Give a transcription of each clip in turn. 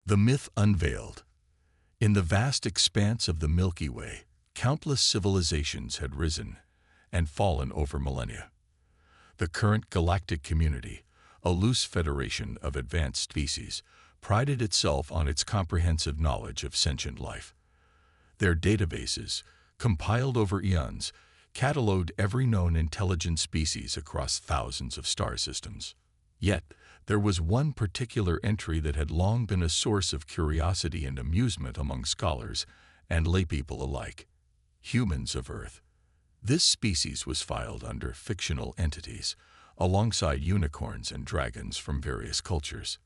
The myth unveiled. In the vast expanse of the Milky Way, countless civilizations had risen and fallen over millennia. The current galactic community, a loose federation of advanced species, prided itself on its comprehensive knowledge of sentient life. Their databases, compiled over eons, catalogued every known intelligent species across thousands of star systems. Yet, there was one particular entry that had long been a source of curiosity and amusement among scholars and laypeople alike: humans of Earth. This species was filed under fictional entities, alongside unicorns and dragons from various cultures.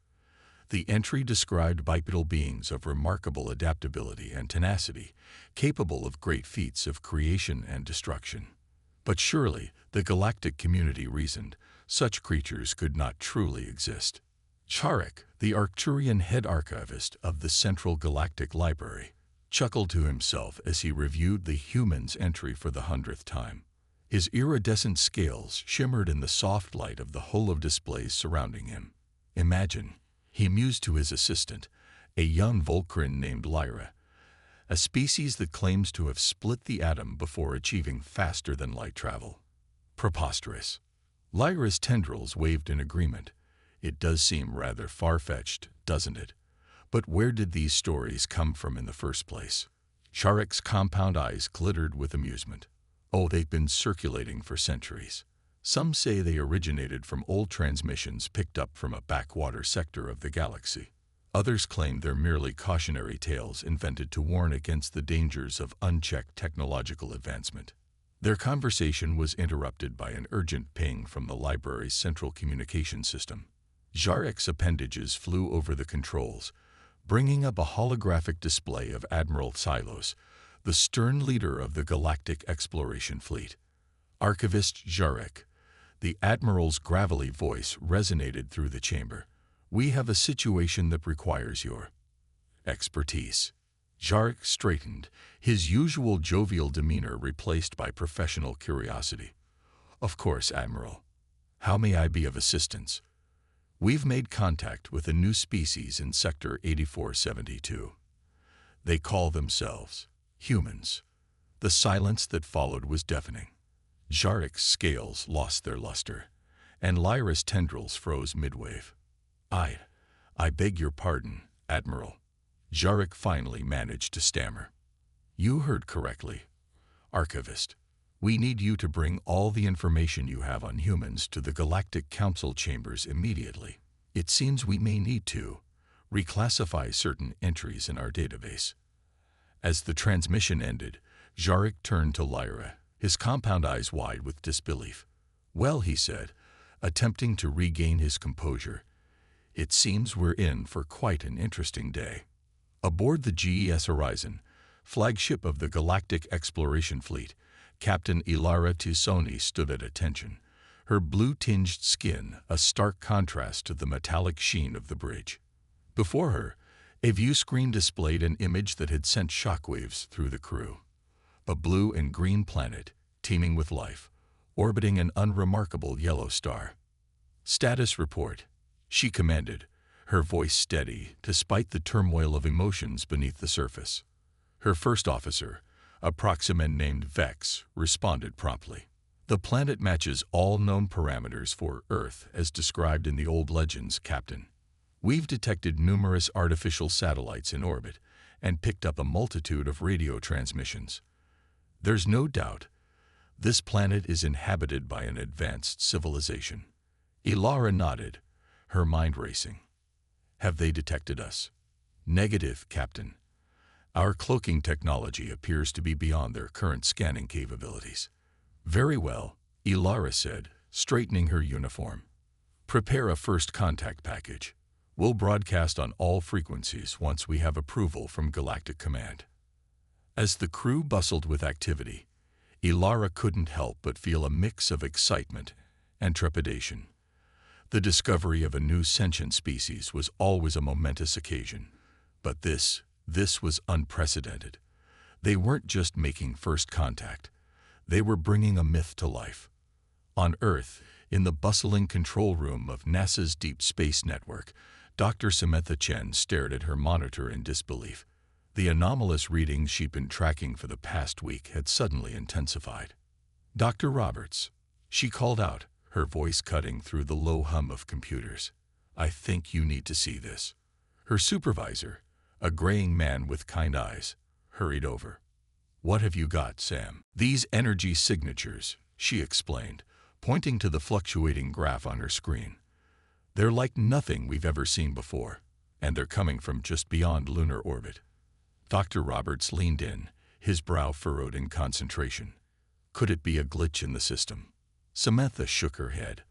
The entry described bipedal beings of remarkable adaptability and tenacity, capable of great feats of creation and destruction. But surely, the galactic community reasoned, such creatures could not truly exist. Charek, the Arcturian head archivist of the Central Galactic Library, chuckled to himself as he reviewed the human's entry for the 100th time. His iridescent scales shimmered in the soft light of the holodisplays surrounding him. Imagine, he mused to his assistant, a young Volcrin named Lyra, a species that claims to have split the atom before achieving faster-than-light travel. Preposterous. Lyra's tendrils waved in agreement. It does seem rather far-fetched, doesn't it? But where did these stories come from in the first place? Charek's compound eyes glittered with amusement. Oh, they've been circulating for centuries. Some say they originated from old transmissions picked up from a backwater sector of the galaxy. Others claim they're merely cautionary tales invented to warn against the dangers of unchecked technological advancement. Their conversation was interrupted by an urgent ping from the library's central communication system. Jarek's appendages flew over the controls, bringing up a holographic display of Admiral Silos, the stern leader of the Galactic Exploration Fleet. Archivist Jarek. The Admiral's gravelly voice resonated through the chamber. We have a situation that requires your expertise. Jarek straightened, his usual jovial demeanor replaced by professional curiosity. Of course, Admiral. How may I be of assistance? We've made contact with a new species in Sector 8472. They call themselves humans. The silence that followed was deafening. Jarek's scales lost their luster, and Lyra's tendrils froze midwave. I beg your pardon, Admiral. Jarek finally managed to stammer. You heard correctly, Archivist. We need you to bring all the information you have on humans to the Galactic Council chambers immediately. It seems we may need to reclassify certain entries in our database. As the transmission ended, Jarek turned to Lyra, his compound eyes wide with disbelief. Well, he said, attempting to regain his composure, it seems we're in for quite an interesting day. Aboard the GES Horizon, flagship of the Galactic Exploration Fleet, Captain Ilara Tusoni stood at attention, her blue-tinged skin a stark contrast to the metallic sheen of the bridge. Before her, a view screen displayed an image that had sent shockwaves through the crew. A blue and green planet, teeming with life, orbiting an unremarkable yellow star. Status report, she commanded, her voice steady despite the turmoil of emotions beneath the surface. Her first officer, a proximan named Vex, responded promptly. The planet matches all known parameters for Earth as described in the old legends, Captain. We've detected numerous artificial satellites in orbit and picked up a multitude of radio transmissions. There's no doubt this planet is inhabited by an advanced civilization. Ilara nodded, her mind racing. Have they detected us? Negative, Captain. Our cloaking technology appears to be beyond their current scanning capabilities. Very well, Ilara said, straightening her uniform. Prepare a first contact package. We'll broadcast on all frequencies once we have approval from Galactic Command. As the crew bustled with activity, Ilara couldn't help but feel a mix of excitement and trepidation. The discovery of a new sentient species was always a momentous occasion, but this was unprecedented. They weren't just making first contact. They were bringing a myth to life. On Earth, in the bustling control room of NASA's Deep Space Network, Dr. Samantha Chen stared at her monitor in disbelief. The anomalous readings she'd been tracking for the past week had suddenly intensified. "Dr. Roberts," she called out, her voice cutting through the low hum of computers. "I think you need to see this." Her supervisor, a graying man with kind eyes, hurried over. "What have you got, Sam?" "These energy signatures," she explained, pointing to the fluctuating graph on her screen. "They're like nothing we've ever seen before, and they're coming from just beyond lunar orbit." Dr. Roberts leaned in, his brow furrowed in concentration. Could it be a glitch in the system? Samantha shook her head.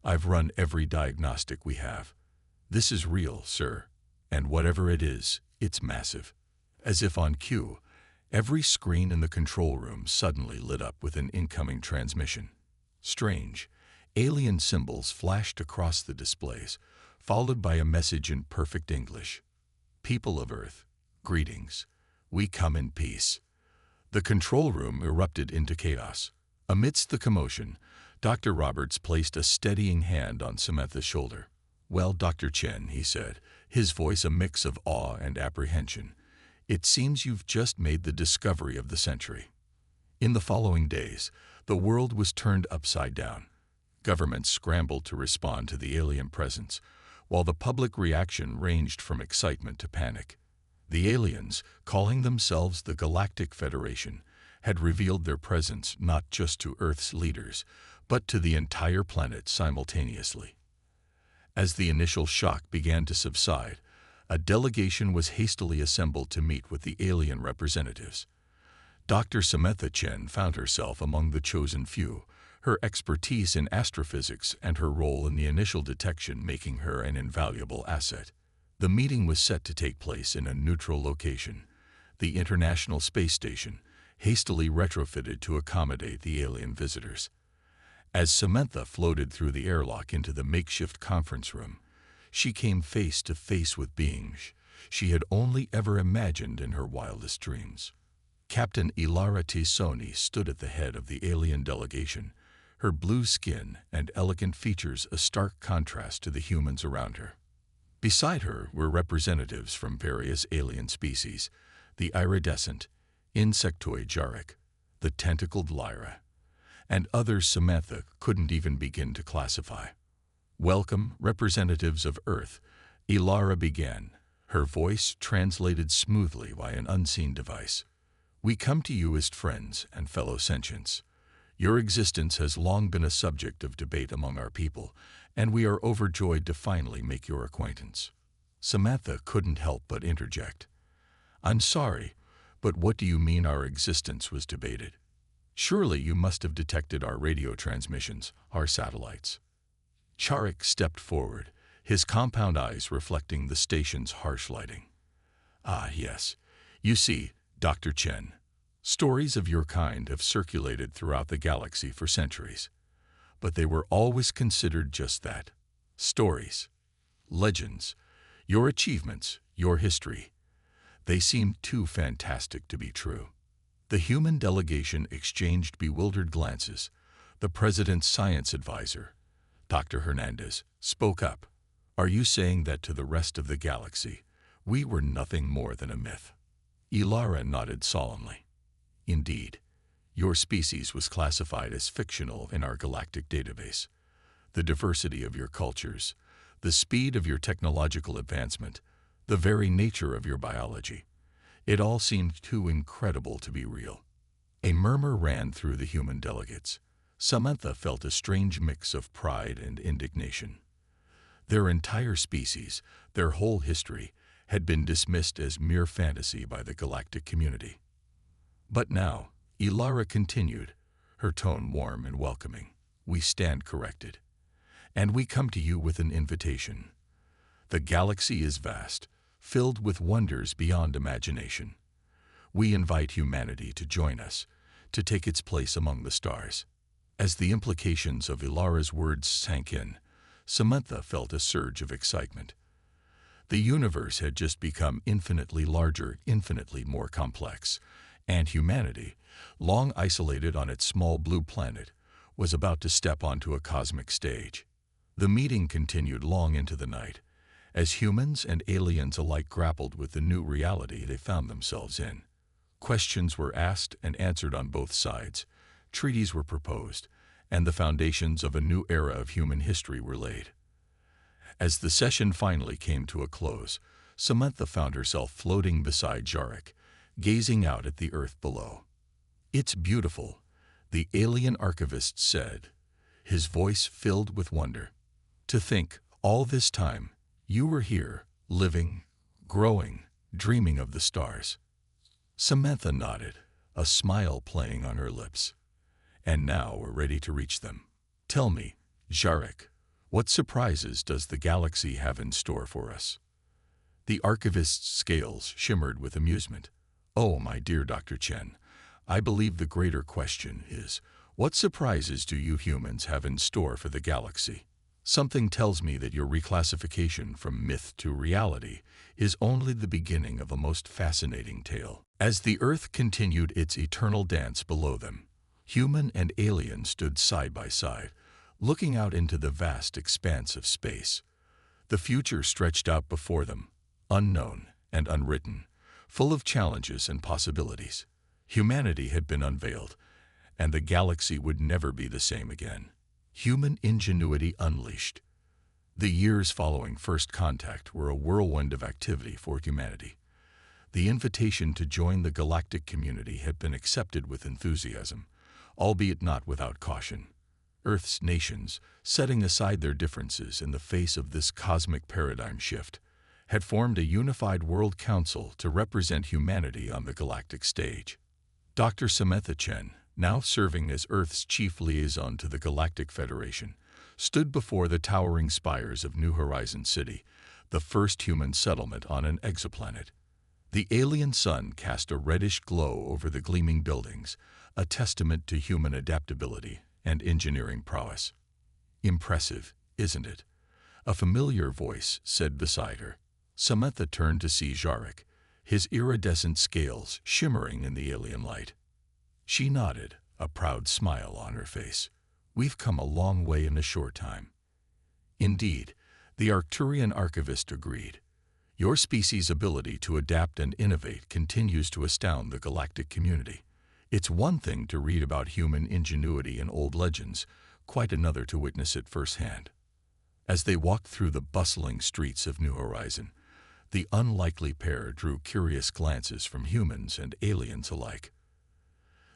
"I've run every diagnostic we have. This is real, sir, and whatever it is, it's massive." As if on cue, every screen in the control room suddenly lit up with an incoming transmission. Strange, alien symbols flashed across the displays, followed by a message in perfect English. "People of Earth, greetings. We come in peace." The control room erupted into chaos. Amidst the commotion, Dr. Roberts placed a steadying hand on Samantha's shoulder. "Well, Dr. Chen," he said, his voice a mix of awe and apprehension, "it seems you've just made the discovery of the century." In the following days, the world was turned upside down. Governments scrambled to respond to the alien presence, while the public reaction ranged from excitement to panic. The aliens, calling themselves the Galactic Federation, had revealed their presence not just to Earth's leaders, but to the entire planet simultaneously. As the initial shock began to subside, a delegation was hastily assembled to meet with the alien representatives. Dr. Samantha Chen found herself among the chosen few, her expertise in astrophysics and her role in the initial detection making her an invaluable asset. The meeting was set to take place in a neutral location, the International Space Station, hastily retrofitted to accommodate the alien visitors. As Samantha floated through the airlock into the makeshift conference room, she came face to face with beings she had only ever imagined in her wildest dreams. Captain Ilara Soni stood at the head of the alien delegation, her blue skin and elegant features a stark contrast to the humans around her. Beside her were representatives from various alien species, the iridescent, insectoid Jarek, the tentacled Lyra, and others Samantha couldn't even begin to classify. "Welcome, representatives of Earth," Ilara began, her voice translated smoothly by an unseen device. "We come to you as friends and fellow sentients. Your existence has long been a subject of debate among our people, and we are overjoyed to finally make your acquaintance." Samantha couldn't help but interject. "I'm sorry, but what do you mean our existence was debated? Surely you must have detected our radio transmissions, our satellites." Charek stepped forward, his compound eyes reflecting the station's harsh lighting. "Ah, yes. You see, Dr. Chen, stories of your kind have circulated throughout the galaxy for centuries. But they were always considered just that, stories, legends, your achievements, your history. They seemed too fantastic to be true." The human delegation exchanged bewildered glances. The president's science advisor, Dr. Hernandez, spoke up. "Are you saying that to the rest of the galaxy, we were nothing more than a myth?" Ilara nodded solemnly. "Indeed. Your species was classified as fictional in our galactic database. The diversity of your cultures, the speed of your technological advancement, the very nature of your biology, it all seemed too incredible to be real." A murmur ran through the human delegates. Samantha felt a strange mix of pride and indignation. Their entire species, their whole history, had been dismissed as mere fantasy by the galactic community. But now, Ilara continued, her tone warm and welcoming, "We stand corrected. And we come to you with an invitation. The galaxy is vast, filled with wonders beyond imagination. We invite humanity to join us, to take its place among the stars." As the implications of Ilara's words sank in, Samantha felt a surge of excitement. The universe had just become infinitely larger, infinitely more complex, and humanity, long isolated on its small blue planet, was about to step onto a cosmic stage. The meeting continued long into the night, as humans and aliens alike grappled with the new reality they found themselves in. Questions were asked and answered on both sides, treaties were proposed, and the foundations of a new era of human history were laid. As the session finally came to a close, Samantha found herself floating beside Jarek, gazing out at the earth below. "It's beautiful," the alien archivist said, his voice filled with wonder. "To think, all this time, you were here, living, growing, dreaming of the stars." Samantha nodded, a smile playing on her lips. "And now we're ready to reach them. Tell me, Jarek, what surprises does the galaxy have in store for us?" The archivist's scales shimmered with amusement. "Oh, my dear Dr. Chen, I believe the greater question is, what surprises do you humans have in store for the galaxy? Something tells me that your reclassification from myth to reality is only the beginning of a most fascinating tale." As the Earth continued its eternal dance below them, human and alien stood side by side, looking out into the vast expanse of space. The future stretched out before them, unknown and unwritten, full of challenges and possibilities. Humanity had been unveiled, and the galaxy would never be the same again. Human ingenuity unleashed. The years following first contact were a whirlwind of activity for humanity. The invitation to join the galactic community had been accepted with enthusiasm, albeit not without caution. Earth's nations, setting aside their differences in the face of this cosmic paradigm shift, had formed a unified World Council to represent humanity on the galactic stage. Dr. Samantha Chen, now serving as Earth's chief liaison to the Galactic Federation, stood before the towering spires of New Horizon City, the first human settlement on an exoplanet. The alien sun cast a reddish glow over the gleaming buildings, a testament to human adaptability and engineering prowess. "Impressive, isn't it?" a familiar voice said beside her. Samantha turned to see Jarek, his iridescent scales shimmering in the alien light. She nodded, a proud smile on her face. "We've come a long way in a short time." Indeed, the Arcturian archivist agreed. "Your species' ability to adapt and innovate continues to astound the galactic community. It's one thing to read about human ingenuity in old legends, quite another to witness it firsthand." As they walked through the bustling streets of New Horizon, the unlikely pair drew curious glances from humans and aliens alike.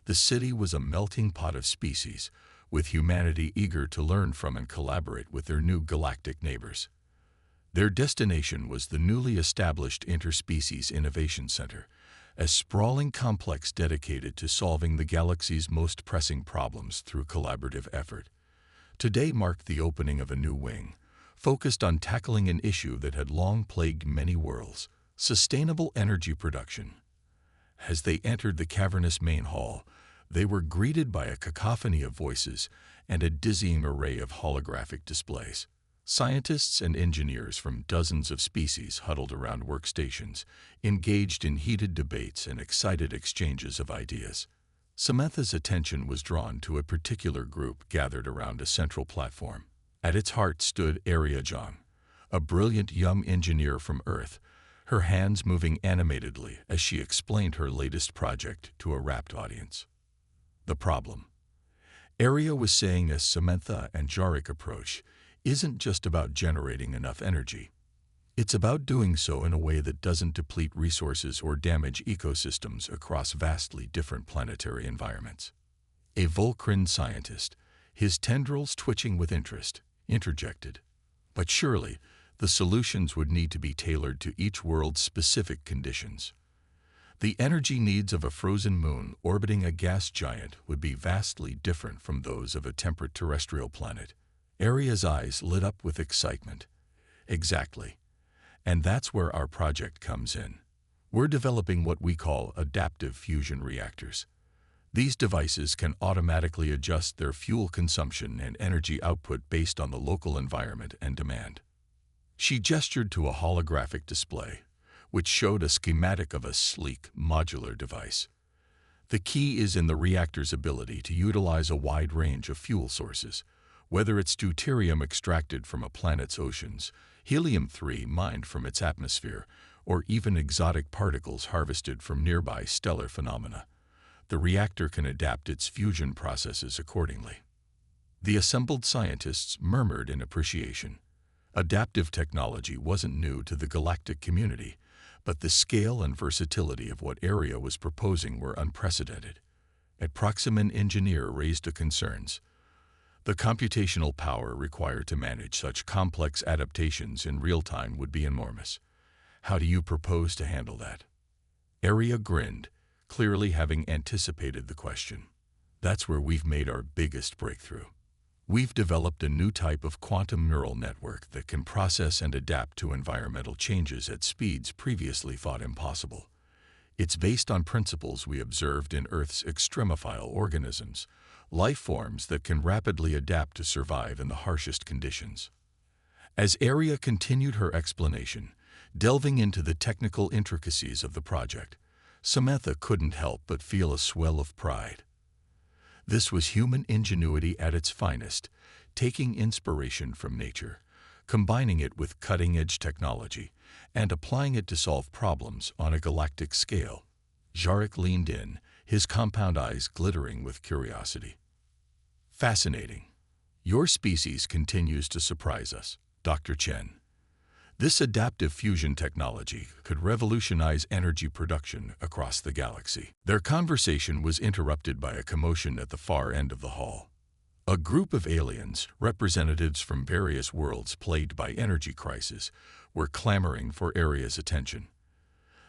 The city was a melting pot of species, with humanity eager to learn from and collaborate with their new galactic neighbors. Their destination was the newly established Interspecies Innovation Center, a sprawling complex dedicated to solving the galaxy's most pressing problems through collaborative effort. Today marked the opening of a new wing, focused on tackling an issue that had long plagued many worlds: sustainable energy production. As they entered the cavernous main hall, they were greeted by a cacophony of voices and a dizzying array of holographic displays. Scientists and engineers from dozens of species huddled around workstations, engaged in heated debates and excited exchanges of ideas. Samantha's attention was drawn to a particular group gathered around a central platform. At its heart stood Aria John, a brilliant young engineer from Earth, her hands moving animatedly as she explained her latest project to a rapt audience. The problem, Aria was saying as Samantha and Jarek approached, isn't just about generating enough energy. It's about doing so in a way that doesn't deplete resources or damage ecosystems across vastly different planetary environments. A Volcrin scientist, his tendrils twitching with interest, interjected. But surely, the solutions would need to be tailored to each world's specific conditions. The energy needs of a frozen moon orbiting a gas giant would be vastly different from those of a temperate terrestrial planet. Aria's eyes lit up with excitement. Exactly. And that's where our project comes in. We're developing what we call adaptive fusion reactors. These devices can automatically adjust their fuel consumption and energy output based on the local environment and demand. She gestured to a holographic display, which showed a schematic of a sleek, modular device. The key is in the reactor's ability to utilize a wide range of fuel sources, Whether it's deuterium extracted from a planet's oceans, helium-3 mined from its atmosphere, or even exotic particles harvested from nearby stellar phenomena, the reactor can adapt its fusion processes accordingly. The assembled scientists murmured in appreciation. Adaptive technology wasn't new to the galactic community, but the scale and versatility of what Area was proposing were unprecedented. A Proximan engineer raised the concerns. The computational power required to manage such complex adaptations in real time would be enormous. How do you propose to handle that? Area grinned, clearly having anticipated the question. That's where we've made our biggest breakthrough. We've developed a new type of quantum neural network that can process and adapt to environmental changes at speeds previously thought impossible. It's based on principles we observed in Earth's extremophile organisms, life forms that can rapidly adapt to survive in the harshest conditions. As Area continued her explanation, delving into the technical intricacies of the project, Samantha couldn't help but feel a swell of pride. This was human ingenuity at its finest, taking inspiration from nature, combining it with cutting-edge technology, and applying it to solve problems on a galactic scale. Jarek leaned in, his compound eyes glittering with curiosity. Fascinating. Your species continues to surprise us, Dr. Chen. This adaptive fusion technology could revolutionize energy production across the galaxy. Their conversation was interrupted by a commotion at the far end of the hall. A group of aliens, representatives from various worlds plagued by energy crisis, were clamoring for Area's attention.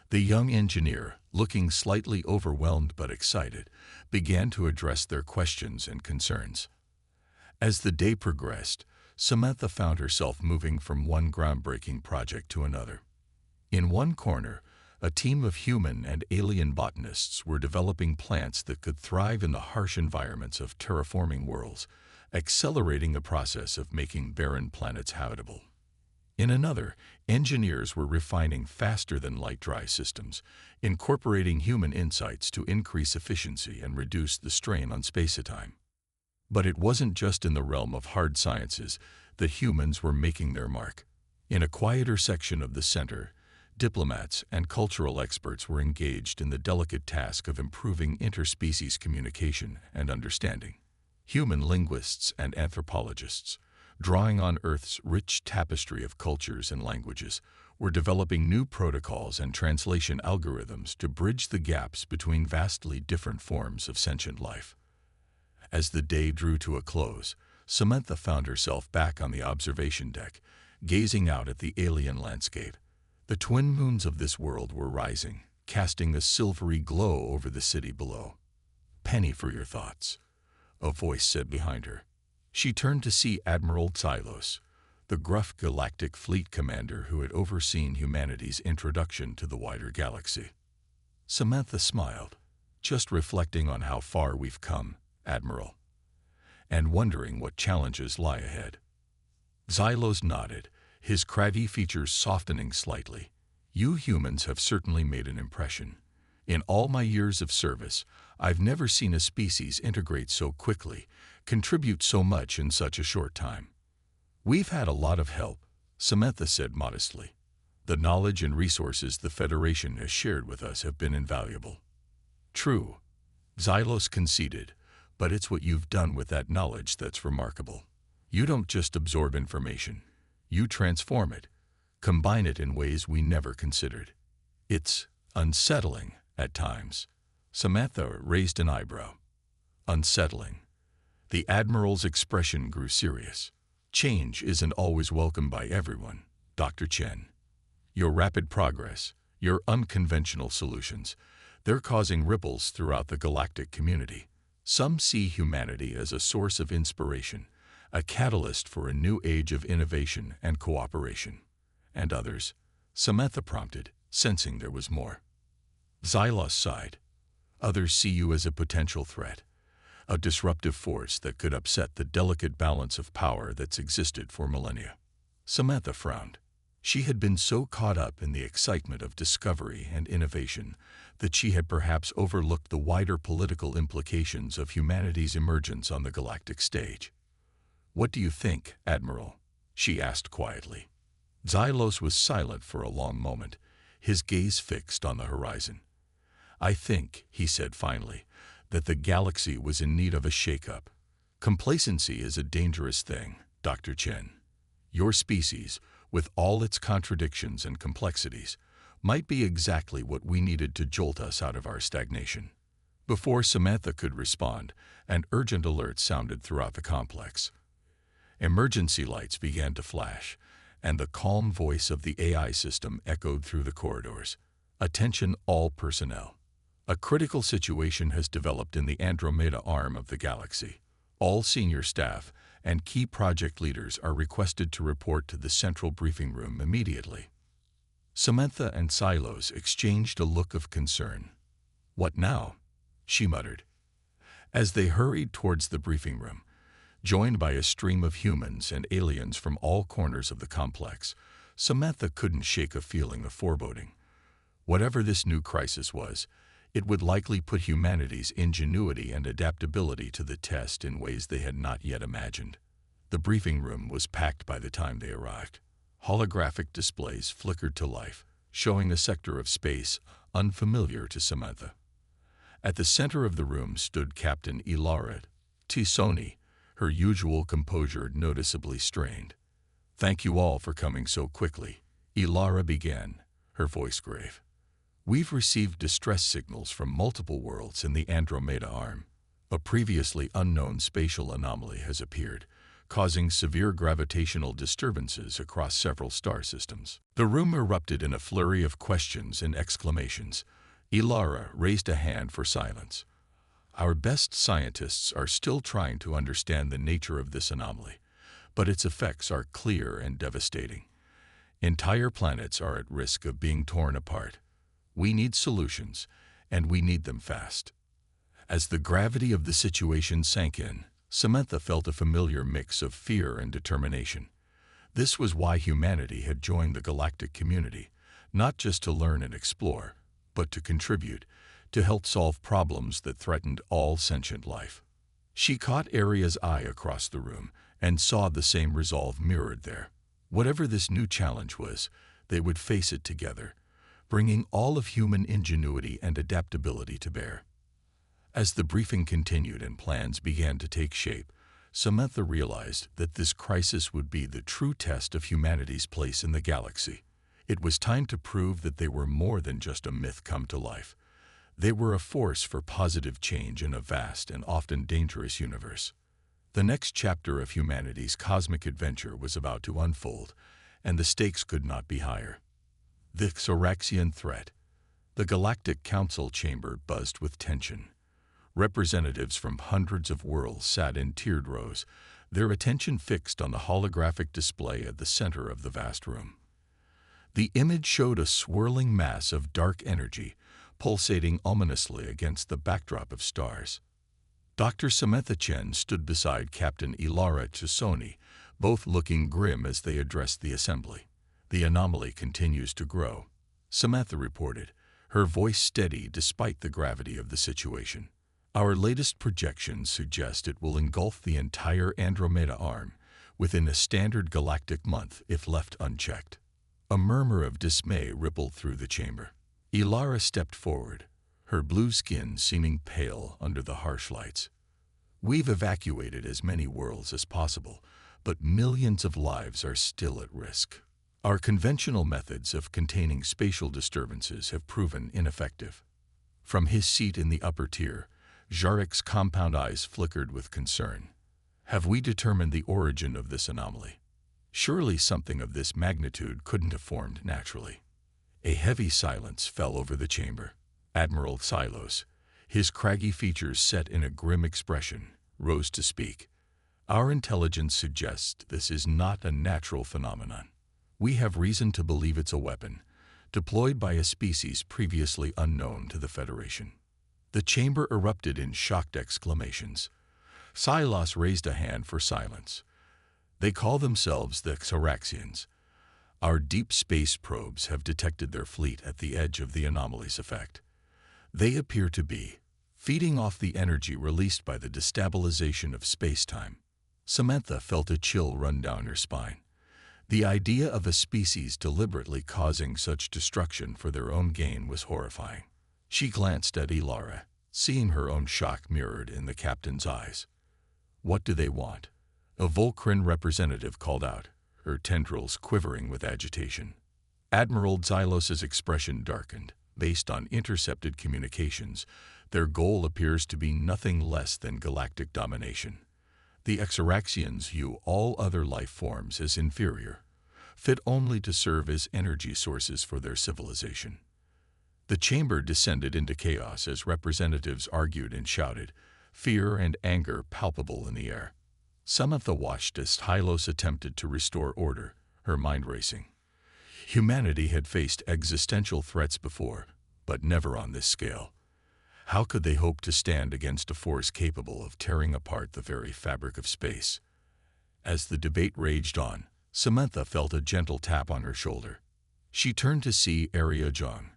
The young engineer, looking slightly overwhelmed but excited, began to address their questions and concerns. As the day progressed, Samantha found herself moving from one groundbreaking project to another. In one corner, a team of human and alien botanists were developing plants that could thrive in the harsh environments of terraforming worlds, accelerating the process of making barren planets habitable. In another, engineers were refining faster-than-light dry systems, incorporating human insights to increase efficiency and reduce the strain on space-time. But it wasn't just in the realm of hard sciences that humans were making their mark. In a quieter section of the center, diplomats and cultural experts were engaged in the delicate task of improving interspecies communication and understanding. Human linguists and anthropologists, drawing on Earth's rich tapestry of cultures and languages, were developing new protocols and translation algorithms to bridge the gaps between vastly different forms of sentient life. As the day drew to a close, Samantha found herself back on the observation deck, gazing out at the alien landscape. The twin moons of this world were rising, casting a silvery glow over the city below. "Penny for your thoughts," a voice said behind her. She turned to see Admiral Xylos, the gruff galactic fleet commander who had overseen humanity's introduction to the wider galaxy. Samantha smiled, "Just reflecting on how far we've come, Admiral, and wondering what challenges lie ahead." Xylos nodded, his craggy features softening slightly. "You humans have certainly made an impression. In all my years of service, I've never seen a species integrate so quickly, contribute so much in such a short time." "We've had a lot of help," Samantha said modestly. "The knowledge and resources the Federation has shared with us have been invaluable." "True," Xylos conceded, "but it's what you've done with that knowledge that's remarkable. You don't just absorb information. You transform it, combine it in ways we never considered. It's unsettling at times." Samantha raised an eyebrow. "Unsettling." The Admiral's expression grew serious. "Change isn't always welcomed by everyone, Dr. Chen. Your rapid progress, your unconventional solutions, they're causing ripples throughout the galactic community. Some see humanity as a source of inspiration, a catalyst for a new age of innovation and cooperation. And others," Samantha prompted, sensing there was more. Xylos sighed. "Others see you as a potential threat, a disruptive force that could upset the delicate balance of power that's existed for millennia." Samantha frowned. She had been so caught up in the excitement of discovery and innovation that she had perhaps overlooked the wider political implications of humanity's emergence on the galactic stage. "What do you think, Admiral?" she asked quietly. Xylos was silent for a long moment, his gaze fixed on the horizon. "I think," he said finally, "that the galaxy was in need of a shake-up. Complacency is a dangerous thing, Dr. Chen. Your species, with all its contradictions and complexities, might be exactly what we needed to jolt us out of our stagnation." Before Samantha could respond, an urgent alert sounded throughout the complex. Emergency lights began to flash, and the calm voice of the AI system echoed through the corridors. "Attention all personnel. A critical situation has developed in the Andromeda arm of the galaxy. All senior staff and key project leaders are requested to report to the central briefing room immediately." Samantha and Xylos exchanged a look of concern. "What now?" she muttered. As they hurried towards the briefing room, joined by a stream of humans and aliens from all corners of the complex, Samantha couldn't shake a feeling of foreboding. Whatever this new crisis was, it would likely put humanity's ingenuity and adaptability to the test in ways they had not yet imagined. The briefing room was packed by the time they arrived. Holographic displays flickered to life, showing a sector of space unfamiliar to Samantha. At the center of the room stood Captain Ilara Tisoni, her usual composure noticeably strained. "Thank you all for coming so quickly," Ilara began, her voice grave. "We've received distress signals from multiple worlds in the Andromeda arm. A previously unknown spatial anomaly has appeared, causing severe gravitational disturbances across several star systems." The room erupted in a flurry of questions and exclamations. Ilara raised a hand for silence. "Our best scientists are still trying to understand the nature of this anomaly, but its effects are clear and devastating. Entire planets are at risk of being torn apart. We need solutions, and we need them fast." As the gravity of the situation sank in, Samantha felt a familiar mix of fear and determination. This was why humanity had joined the galactic community, not just to learn and explore, but to contribute, to help solve problems that threatened all sentient life. She caught Aria's eye across the room and saw the same resolve mirrored there. Whatever this new challenge was, they would face it together, bringing all of human ingenuity and adaptability to bear. As the briefing continued and plans began to take shape, Samantha realized that this crisis would be the true test of humanity's place in the galaxy. It was time to prove that they were more than just a myth come to life. They were a force for positive change in a vast and often dangerous universe. The next chapter of humanity's cosmic adventure was about to unfold, and the stakes could not be higher. The Xoraxian threat. The Galactic Council chamber buzzed with tension. Representatives from hundreds of worlds sat in tiered rows, their attention fixed on the holographic display at the center of the vast room. The image showed a swirling mass of dark energy, pulsating ominously against the backdrop of stars. Dr. Samantha Chen stood beside Captain Ilara Tisoni, both looking grim as they addressed the assembly. "The anomaly continues to grow," Samantha reported, her voice steady despite the gravity of the situation. "Our latest projections suggest it will engulf the entire Andromeda arm within a standard galactic month if left unchecked." A murmur of dismay rippled through the chamber. Ilara stepped forward, her blue skin seeming pale under the harsh lights. "We've evacuated as many worlds as possible, but millions of lives are still at risk. Our conventional methods of containing spatial disturbances have proven ineffective." From his seat in the upper tier, Jarek's compound eyes flickered with concern. "Have we determined the origin of this anomaly? Surely something of this magnitude couldn't have formed naturally." A heavy silence fell over the chamber. Admiral Xylos, his craggy features set in a grim expression, rose to speak. "Our intelligence suggests this is not a natural phenomenon. We have reason to believe it's a weapon, deployed by a species previously unknown to the Federation." The chamber erupted in shocked exclamations. Xylos raised a hand for silence. "They call themselves the Xoraxians. Our deep space probes have detected their fleet at the edge of the anomaly's effect. They appear to be feeding off the energy released by the destabilization of space-time." Samantha felt a chill run down her spine. The idea of a species deliberately causing such destruction for their own gain was horrifying. She glanced at Ilara, seeing her own shock mirrored in the captain's eyes. "What do they want?" a Volcran representative called out, her tendrils quivering with agitation. Admiral Xylos's expression darkened. Based on intercepted communications, their goal appears to be nothing less than galactic domination. The Exaraxians view all other life forms as inferior, fit only to serve as energy sources for their civilization. The chamber descended into chaos as representatives argued and shouted, fear and anger palpable in the air. Samantha watched as Hylos attempted to restore order, her mind racing. Humanity had faced existential threats before, but never on this scale. How could they hope to stand against a force capable of tearing apart the very fabric of space? As the debate raged on, Samantha felt a gentle tap on her shoulder. She turned to see Arya Jung,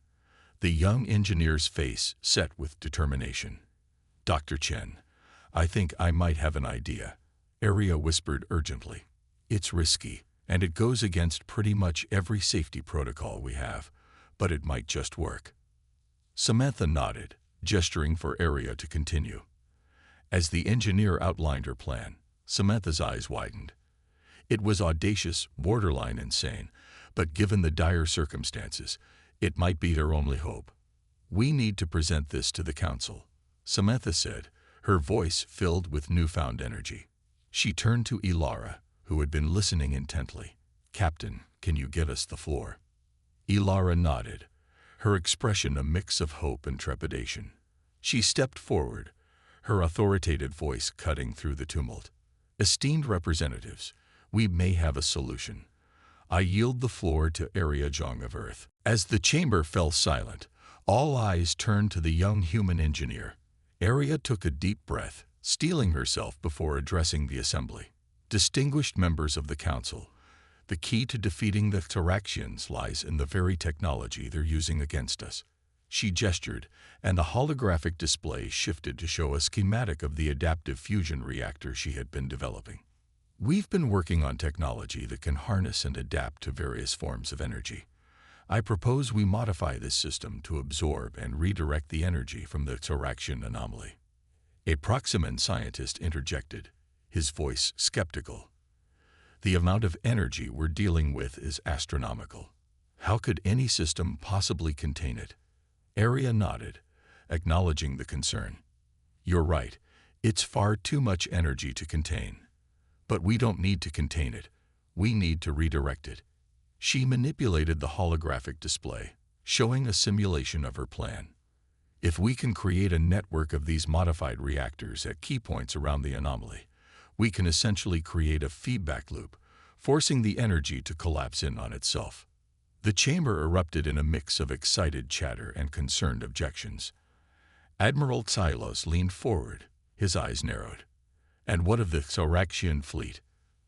the young engineer's face set with determination. "Dr. Chen, I think I might have an idea," Arya whispered urgently. "It's risky, and it goes against pretty much every safety protocol we have, but it might just work." Samantha nodded, gesturing for Arya to continue. As the engineer outlined her plan, Samantha's eyes widened. It was audacious, borderline insane, but given the dire circumstances, it might be their only hope. "We need to present this to the council," Samantha said, her voice filled with newfound energy. She turned to Ilara, who had been listening intently. "Captain, can you give us the floor?" Ilara nodded, her expression a mix of hope and trepidation. She stepped forward, her authoritative voice cutting through the tumult. "Esteemed representatives, we may have a solution. I yield the floor to Arya Jung of Earth." As the chamber fell silent, all eyes turned to the young human engineer. Arya took a deep breath, steeling herself before addressing the assembly. "Distinguished members of the council, the key to defeating the Taraxians lies in the very technology they're using against us." She gestured, and the holographic display shifted to show a schematic of the adaptive fusion reactor she had been developing. "We've been working on technology that can harness and adapt to various forms of energy. I propose we modify this system to absorb and redirect the energy from the Taraxian anomaly." A Proximan scientist interjected, his voice skeptical. "The amount of energy we're dealing with is astronomical. How could any system possibly contain it?" Arya nodded, acknowledging the concern. "You're right, it's far too much energy to contain. But we don't need to contain it, we need to redirect it." She manipulated the holographic display, showing a simulation of her plan. "If we can create a network of these modified reactors at key points around the anomaly, we can essentially create a feedback loop, forcing the energy to collapse in on itself." The chamber erupted in a mix of excited chatter and concerned objections. Admiral Xylos leaned forward, his eyes narrowed. "And what of the Taraxian fleet?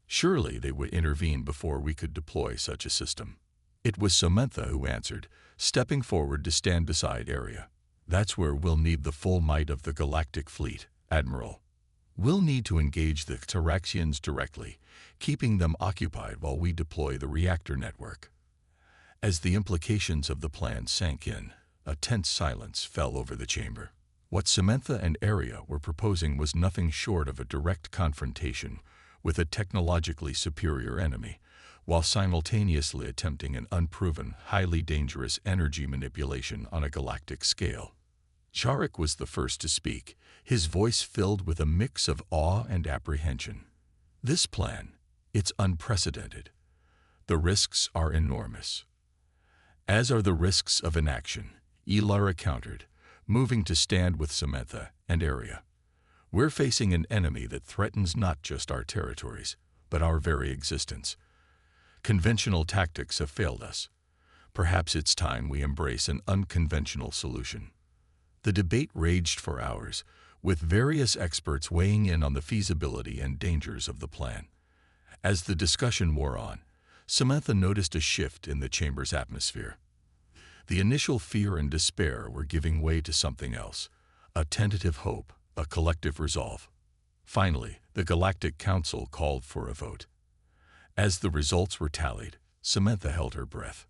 Surely they would intervene before we could deploy such a system." It was Samantha who answered, stepping forward to stand beside Arya. "That's where we'll need the full might of the Galactic fleet, Admiral. We'll need to engage the Taraxians directly, keeping them occupied while we deploy the reactor network." As the implications of the plan sank in, a tense silence fell over the chamber. What Samantha and Arya were proposing was nothing short of a direct confrontation with a technologically superior enemy, while simultaneously attempting an unproven, highly dangerous energy manipulation on a galactic scale. Charek was the first to speak, his voice filled with a mix of awe and apprehension. "This plan, it's unprecedented. The risks are enormous." "As are the risks of inaction," Ilara countered, moving to stand with Samantha and Arya. "We're facing an enemy that threatens not just our territories, but our very existence. Conventional tactics have failed us. Perhaps it's time we embrace an unconventional solution." The debate raged for hours, with various experts weighing in on the feasibility and dangers of the plan. As the discussion wore on, Samantha noticed a shift in the chamber's atmosphere. The initial fear and despair were giving way to something else, a tentative hope, a collective resolve. Finally, the Galactic Council called for a vote. As the results were tallied, Samantha held her breath.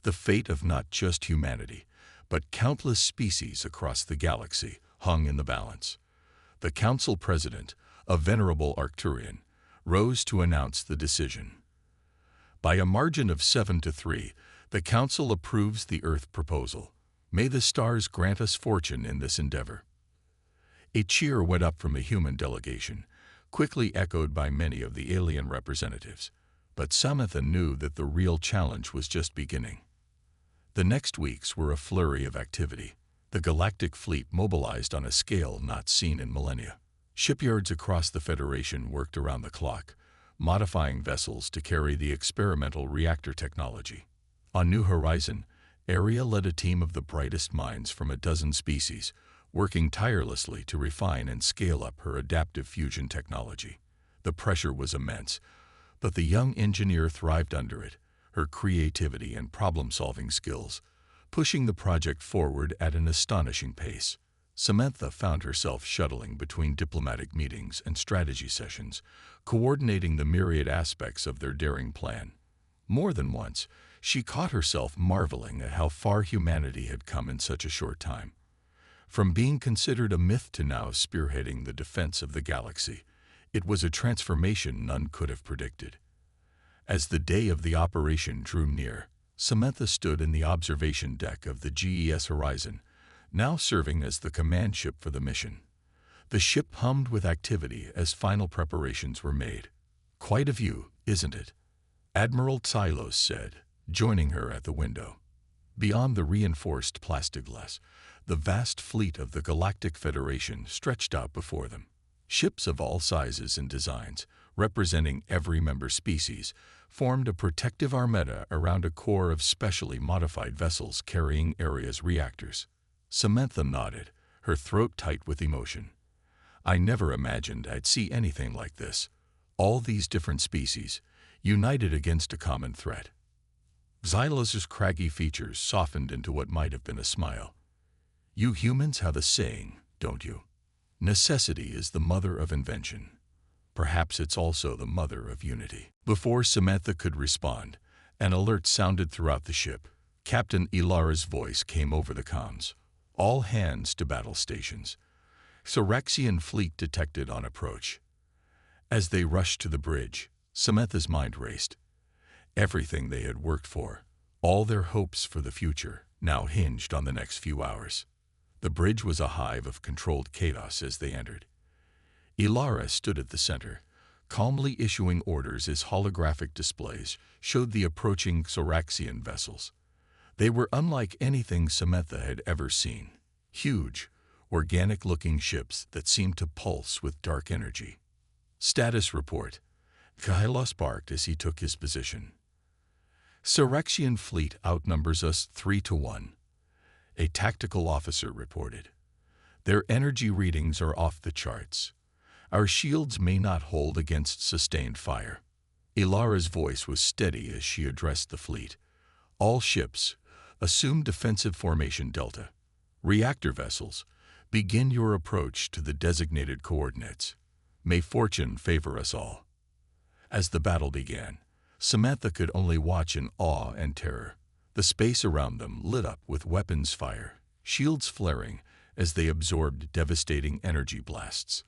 The fate of not just humanity, but countless species across the galaxy hung in the balance. The Council President, a venerable Arcturian, rose to announce the decision. By a margin of 7-3, the Council approves the Earth proposal. May the stars grant us fortune in this endeavor. A cheer went up from a human delegation, quickly echoed by many of the alien representatives. But Samantha knew that the real challenge was just beginning. The next weeks were a flurry of activity. The Galactic fleet mobilized on a scale not seen in millennia. Shipyards across the Federation worked around the clock, modifying vessels to carry the experimental reactor technology. On New Horizon, Aria led a team of the brightest minds from a dozen species, working tirelessly to refine and scale up her adaptive fusion technology. The pressure was immense, but the young engineer thrived under it, her creativity and problem-solving skills, pushing the project forward at an astonishing pace. Samantha found herself shuttling between diplomatic meetings and strategy sessions, coordinating the myriad aspects of their daring plan. More than once, she caught herself marveling at how far humanity had come in such a short time. From being considered a myth to now spearheading the defense of the galaxy, it was a transformation none could have predicted. As the day of the operation drew near, Samantha stood in the observation deck of the GES Horizon, now serving as the command ship for the mission. The ship hummed with activity as final preparations were made. "Quite a view, isn't it?" Admiral Tylos said, joining her at the window. Beyond the reinforced plexiglass, the vast fleet of the Galactic Federation stretched out before them. Ships of all sizes and designs, representing every member species, formed a protective armada around a core of specially modified vessels carrying Aria's reactors. Samantha nodded, her throat tight with emotion. "I never imagined I'd see anything like this. All these different species, united against a common threat." Xylos's craggy features softened into what might have been a smile. "You humans have a saying, don't you? Necessity is the mother of invention. Perhaps it's also the mother of unity." Before Samantha could respond, an alert sounded throughout the ship. Captain Ilara's voice came over the comms. "All hands to battle stations. Soraxian fleet detected on approach." As they rushed to the bridge, Samantha's mind raced. Everything they had worked for, all their hopes for the future, now hinged on the next few hours. The bridge was a hive of controlled chaos as they entered. Ilara stood at the center, calmly issuing orders as holographic displays showed the approaching Soraxian vessels. They were unlike anything Samantha had ever seen. Huge, organic-looking ships that seemed to pulse with dark energy. "Status report," Kylos barked as he took his position. "Soraxian fleet outnumbers us 3-1. A tactical officer reported. "Their energy readings are off the charts. Our shields may not hold against sustained fire." Ilara's voice was steady as she addressed the fleet. "All ships, assume defensive formation Delta. Reactor vessels, begin your approach to the designated coordinates. May fortune favor us all." As the battle began, Samantha could only watch in awe and terror. The space around them lit up with weapons fire, shields flaring as they absorbed devastating energy blasts.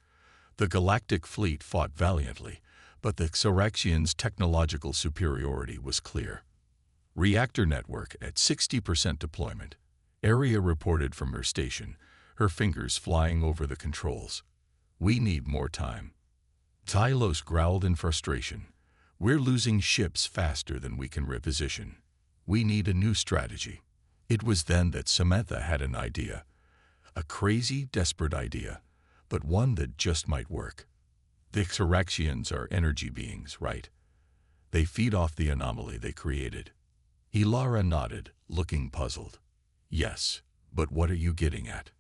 The Galactic fleet fought valiantly, but the Soraxians' technological superiority was clear. Reactor network at 60% deployment. Aria reported from her station, her fingers flying over the controls. "We need more time." Tylos growled in frustration. "We're losing ships faster than we can reposition. We need a new strategy." It was then that Samantha had an idea. A crazy, desperate idea, but one that just might work. The Soraxians are energy beings, right? They feed off the anomaly they created. Ilara nodded, looking puzzled. "Yes, but what are you getting at?"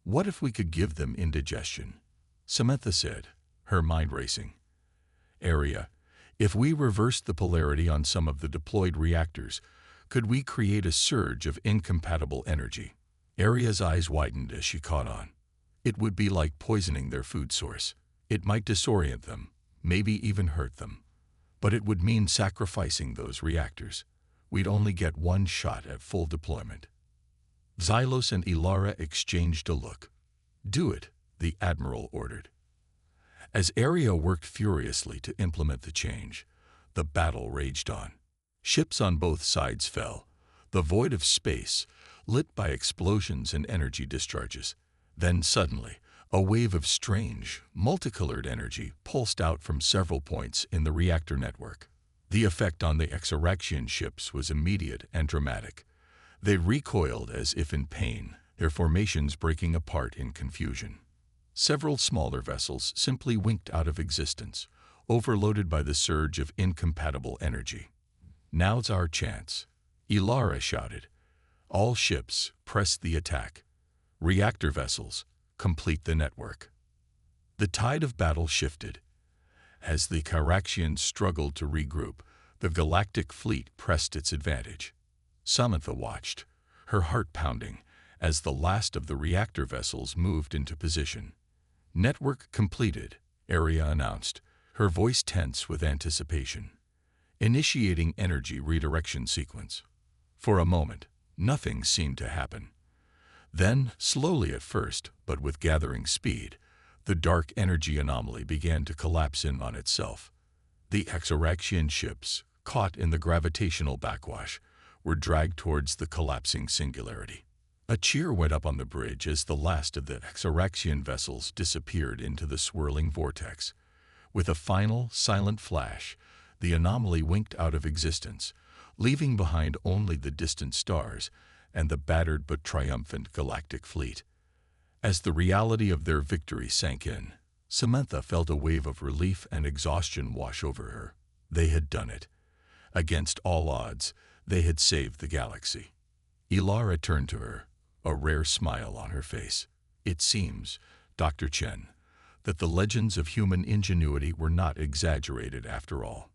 "What if we could give them indigestion?" Samantha said, her mind racing. "Aria, if we reversed the polarity on some of the deployed reactors, could we create a surge of incompatible energy?" Aria's eyes widened as she caught on. "It would be like poisoning their food source. It might disorient them, maybe even hurt them. But it would mean sacrificing those reactors. We'd only get one shot at full deployment. Xylos and Ilara exchanged a look. "Do it," the Admiral ordered. As Aria worked furiously to implement the change, the battle raged on. Ships on both sides fell, the void of space, lit by explosions and energy discharges. Then suddenly, a wave of strange, multicolored energy pulsed out from several points in the reactor network. The effect on the Exoraxian ships was immediate and dramatic. They recoiled as if in pain, their formations breaking apart in confusion. Several smaller vessels simply winked out of existence, overloaded by the surge of incompatible energy. "Now's our chance," Ilara shouted. "All ships, press the attack. Reactor vessels, complete the network." The tide of battle shifted. As the Charaxians struggled to regroup, the Galactic fleet pressed its advantage. Samantha watched, her heart pounding, as the last of the reactor vessels moved into position. "Network completed," Aria announced, her voice tense with anticipation. "Initiating energy redirection sequence." For a moment, nothing seemed to happen. Then, slowly at first, but with gathering speed, the dark energy anomaly began to collapse in on itself. The Exoraxian ships, caught in the gravitational backwash, were dragged towards the collapsing singularity. A cheer went up on the bridge as the last of the Exoraxian vessels disappeared into the swirling vortex. With a final, silent flash, the anomaly winked out of existence, leaving behind only the distant stars and the battered but triumphant Galactic fleet. As the reality of their victory sank in, Samantha felt a wave of relief and exhaustion wash over her. They had done it. Against all odds, they had saved the galaxy. Ilara turned to her, a rare smile on her face. "It seems, Dr. Chen, that the legends of human ingenuity were not exaggerated after all."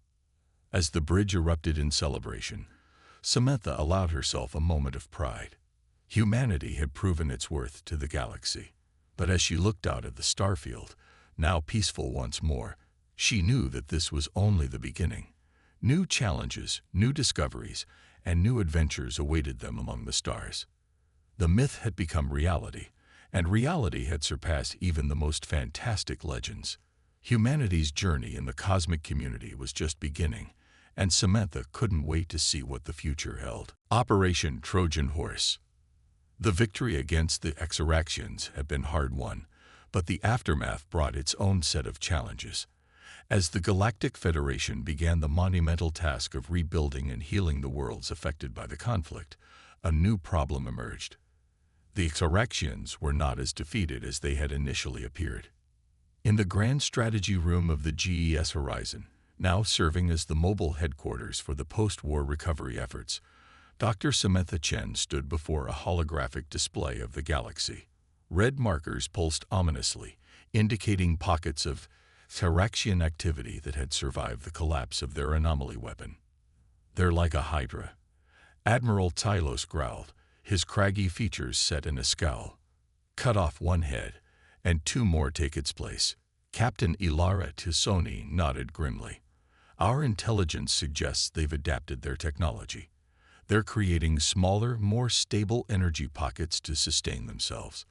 As the bridge erupted in celebration, Samantha allowed herself a moment of pride. Humanity had proven its worth to the galaxy. But as she looked out at the starfield, now peaceful once more, she knew that this was only the beginning. New challenges, new discoveries, and new adventures awaited them among the stars. The myth had become reality, and reality had surpassed even the most fantastic legends. Humanity's journey in the cosmic community was just beginning, and Samantha couldn't wait to see what the future held. Operation Trojan Horse. The victory against the Exoraxians had been hard won, but the aftermath brought its own set of challenges. As the Galactic Federation began the monumental task of rebuilding and healing the worlds affected by the conflict, a new problem emerged. The Exoraxians were not as defeated as they had initially appeared. In the grand strategy room of the GES Horizon, now serving as the mobile headquarters for the post-war recovery efforts, Dr. Samantha Chen stood before a holographic display of the galaxy. Red markers pulsed ominously, indicating pockets of Charaxian activity that had survived the collapse of their anomaly weapon. "They're like a hydra," Admiral Tylos growled, his craggy features set in a scowl. "Cut off one head, and two more take its place." Captain Ilara Tisoni nodded grimly. "Our intelligence suggests they've adapted their technology. They're creating smaller, more stable energy pockets to sustain themselves.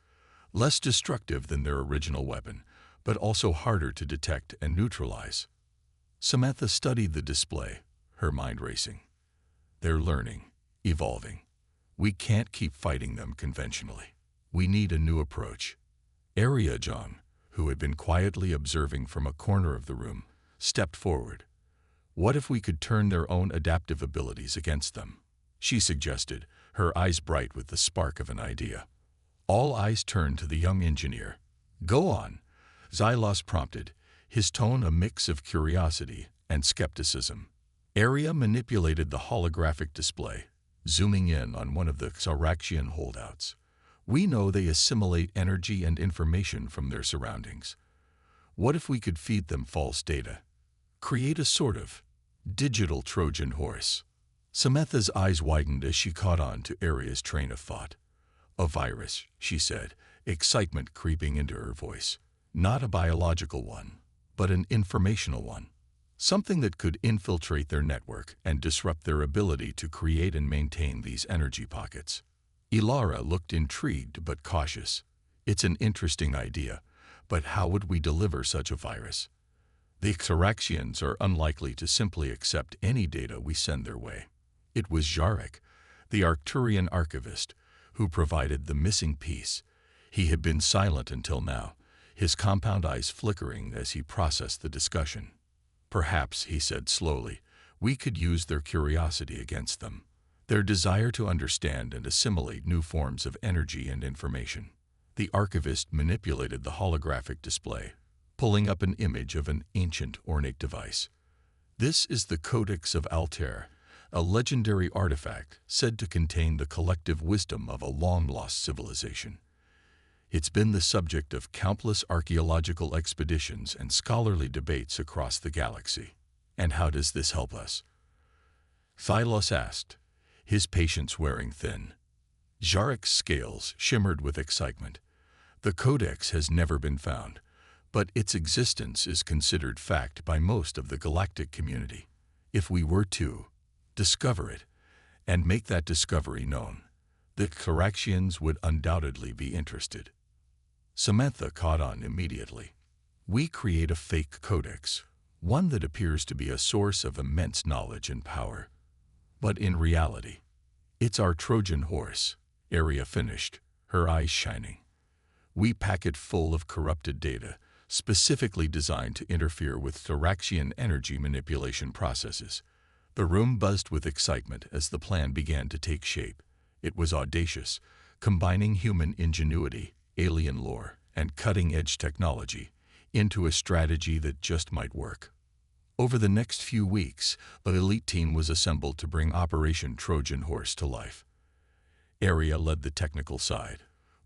Less destructive than their original weapon, but also harder to detect and neutralize." Samantha studied the display, her mind racing. "They're learning, evolving. We can't keep fighting them conventionally. We need a new approach." Aria John, who had been quietly observing from a corner of the room, stepped forward. "What if we could turn their own adaptive abilities against them?" she suggested, her eyes bright with the spark of an idea. All eyes turned to the young engineer. "Go on," Xylos prompted, his tone a mix of curiosity and skepticism. Aria manipulated the holographic display, zooming in on one of the Xaraxian holdouts. "We know they assimilate energy and information from their surroundings. What if we could feed them false data? Create a sort of digital Trojan horse?" Samantha's eyes widened as she caught on to Aria's train of thought. "A virus," she said, excitement creeping into her voice. Not a biological one, but an informational one. Something that could infiltrate their network and disrupt their ability to create and maintain these energy pockets. Ilara looked intrigued but cautious. It's an interesting idea, but how would we deliver such a virus? The Xeraxians are unlikely to simply accept any data we send their way. It was Jarek, the Arcturian archivist, who provided the missing piece. He had been silent until now, his compound eyes flickering as he processed the discussion. Perhaps, he said slowly, we could use their curiosity against them, their desire to understand and assimilate new forms of energy and information. The archivist manipulated the holographic display, pulling up an image of an ancient ornate device. This is the Codex of Altair, a legendary artifact said to contain the collective wisdom of a long-lost civilization. It's been the subject of countless archaeological expeditions and scholarly debates across the galaxy. And how does this help us? Thylos asked, his patience wearing thin. Jarek's scales shimmered with excitement. The Codex has never been found, but its existence is considered fact by most of the galactic community. If we were to discover it and make that discovery known, the Xeraxians would undoubtedly be interested. Samantha caught on immediately. We create a fake codex, one that appears to be a source of immense knowledge and power. But in reality, it's our Trojan horse, Aria finished, her eyes shining. We pack it full of corrupted data, specifically designed to interfere with Xeraxian energy manipulation processes. The room buzzed with excitement as the plan began to take shape. It was audacious, combining human ingenuity, alien lore, and cutting-edge technology into a strategy that just might work. Over the next few weeks, an elite team was assembled to bring Operation Trojan Horse to life. Aria led the technical side,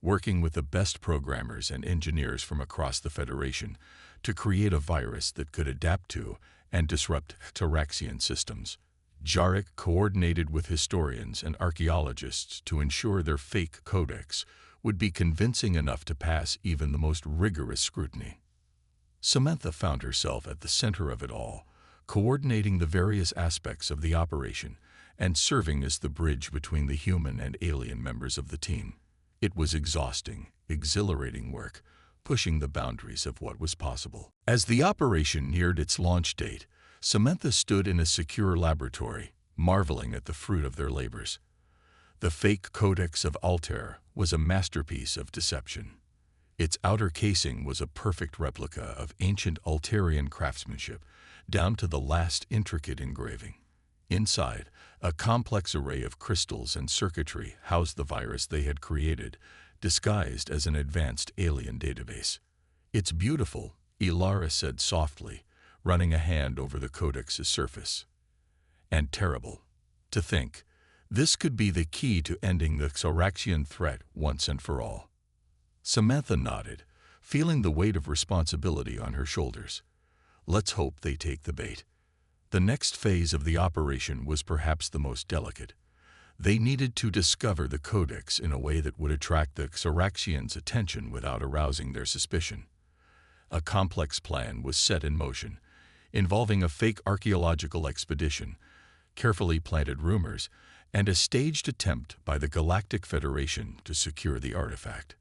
working with the best programmers and engineers from across the Federation to create a virus that could adapt to and disrupt Xeraxian systems. Jarek coordinated with historians and archaeologists to ensure their fake codex would be convincing enough to pass even the most rigorous scrutiny. Samantha found herself at the center of it all, coordinating the various aspects of the operation and serving as the bridge between the human and alien members of the team. It was exhausting, exhilarating work, pushing the boundaries of what was possible. As the operation neared its launch date, Samantha stood in a secure laboratory, marveling at the fruit of their labors. The fake Codex of Altair was a masterpiece of deception. Its outer casing was a perfect replica of ancient Altairian craftsmanship, down to the last intricate engraving. Inside, a complex array of crystals and circuitry housed the virus they had created, disguised as an advanced alien database. "It's beautiful," Ilara said softly, running a hand over the codex's surface. "And terrible. To think, this could be the key to ending the Xeraxian threat once and for all." Samantha nodded, feeling the weight of responsibility on her shoulders. Let's hope they take the bait. The next phase of the operation was perhaps the most delicate. They needed to discover the codex in a way that would attract the Xeraxians' attention without arousing their suspicion. A complex plan was set in motion, involving a fake archaeological expedition, carefully planted rumors, and a staged attempt by the Galactic Federation to secure the artifact.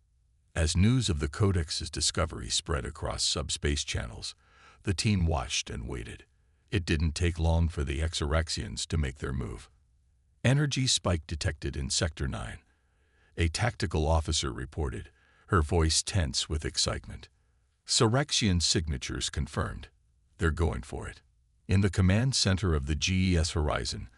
As news of the Codex's discovery spread across subspace channels, the team watched and waited. It didn't take long for the Xeraxians to make their move. Energy spike detected in Sector 9. A tactical officer reported, her voice tense with excitement. Xeraxian signatures confirmed. They're going for it. In the command center of the GES horizon,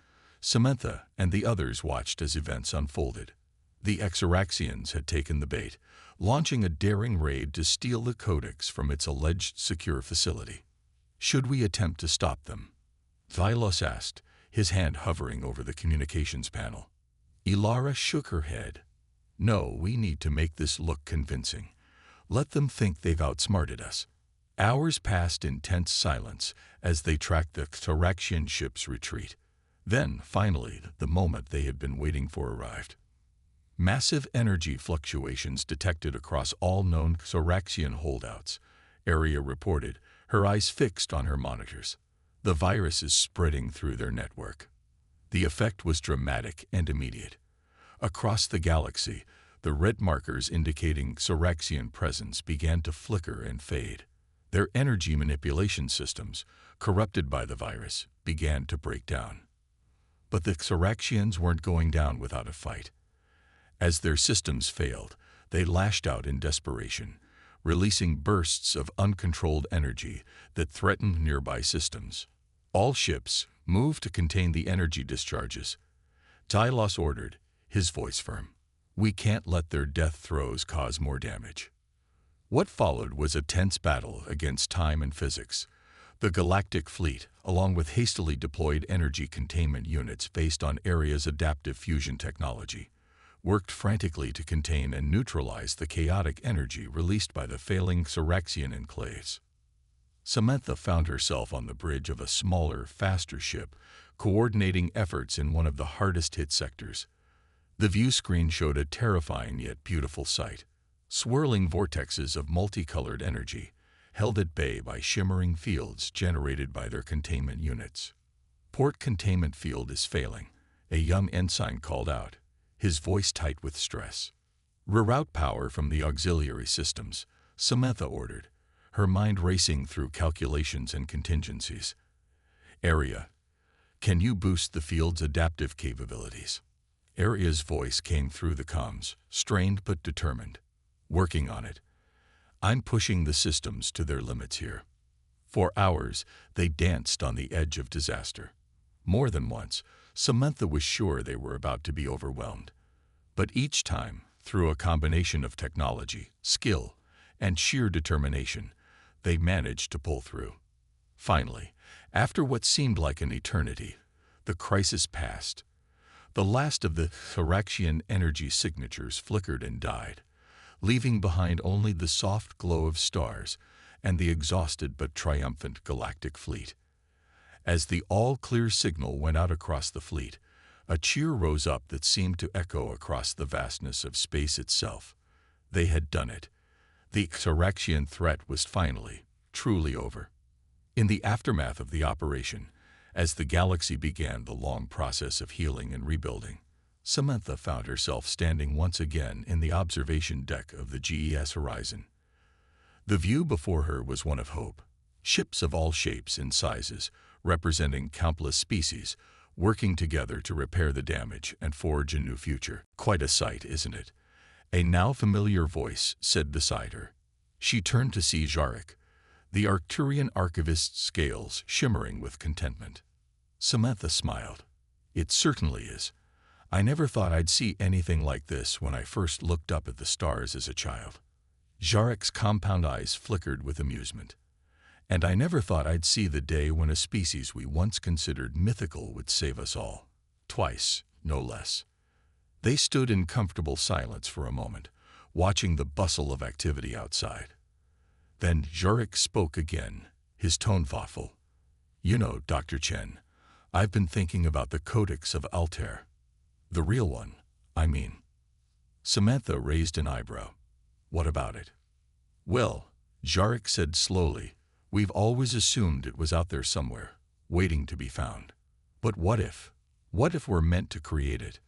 Samantha and the others watched as events unfolded. The Xeraxians had taken the bait, launching a daring raid to steal the codex from its alleged secure facility. Should we attempt to stop them? Thylos asked, his hand hovering over the communications panel. Ilara shook her head. No, we need to make this look convincing. Let them think they've outsmarted us. Hours passed in tense silence as they tracked the Xeraxian ship's retreat. Then, finally, the moment they had been waiting for arrived. Massive energy fluctuations detected across all known Xeraxian holdouts, Arya reported, her eyes fixed on her monitors. The virus is spreading through their network. The effect was dramatic and immediate. Across the galaxy, the red markers indicating Cyraxian presence began to flicker and fade. Their energy manipulation systems, corrupted by the virus, began to break down. But the Cyraxians weren't going down without a fight. As their systems failed, they lashed out in desperation, releasing bursts of uncontrolled energy that threatened nearby systems. All ships moved to contain the energy discharges. Tylos ordered, his voice firm. We can't let their death throes cause more damage. What followed was a tense battle against time and physics. The Galactic fleet, along with hastily deployed energy containment units based on Arya's adaptive fusion technology, worked frantically to contain and neutralize the chaotic energy released by the failing Cyraxian enclaves. Samantha found herself on the bridge of a smaller, faster ship, coordinating efforts in one of the hardest-hit sectors. The view screen showed a terrifying yet beautiful sight. Swirling vortexes of multicolored energy, held at bay by shimmering fields generated by their containment units. Port containment field is failing, a young ensign called out, his voice tight with stress. Reroute power from the auxiliary systems, Samantha ordered, her mind racing through calculations and contingencies. Arya, can you boost the field's adaptive capabilities? Arya's voice came through the comms, strained but determined. Working on it. I'm pushing the systems to their limits here. For hours, they danced on the edge of disaster. More than once, Samantha was sure they were about to be overwhelmed. But each time, through a combination of technology, skill, and sheer determination, they managed to pull through. Finally, after what seemed like an eternity, the crisis passed. The last of the Cyraxian energy signatures flickered and died, leaving behind only the soft glow of stars and the exhausted but triumphant Galactic fleet. As the all-clear signal went out across the fleet, a cheer rose up that seemed to echo across the vastness of space itself. They had done it. The Cyraxian threat was finally, truly over. In the aftermath of the operation, as the galaxy began the long process of healing and rebuilding, Samantha found herself standing once again in the observation deck of the GES Horizon. The view before her was one of hope. Ships of all shapes and sizes, representing countless species, working together to repair the damage and forge a new future. Quite a sight, isn't it? A now familiar voice said beside her. She turned to see Jarek, the Arcturian archivist's scales shimmering with contentment. Samantha smiled. It certainly is. I never thought I'd see anything like this when I first looked up at the stars as a child. Jarek's compound eyes flickered with amusement. And I never thought I'd see the day when a species we once considered mythical would save us all. Twice, no less. They stood in comfortable silence for a moment, watching the bustle of activity outside. Then Jarek spoke again, his tone thoughtful. You know, Dr. Chen, I've been thinking about the Codex of Altair. The real one, I mean. Samantha raised an eyebrow. What about it? Well, Jarek said slowly, we've always assumed it was out there somewhere, waiting to be found. But what if? What if we're meant to create it?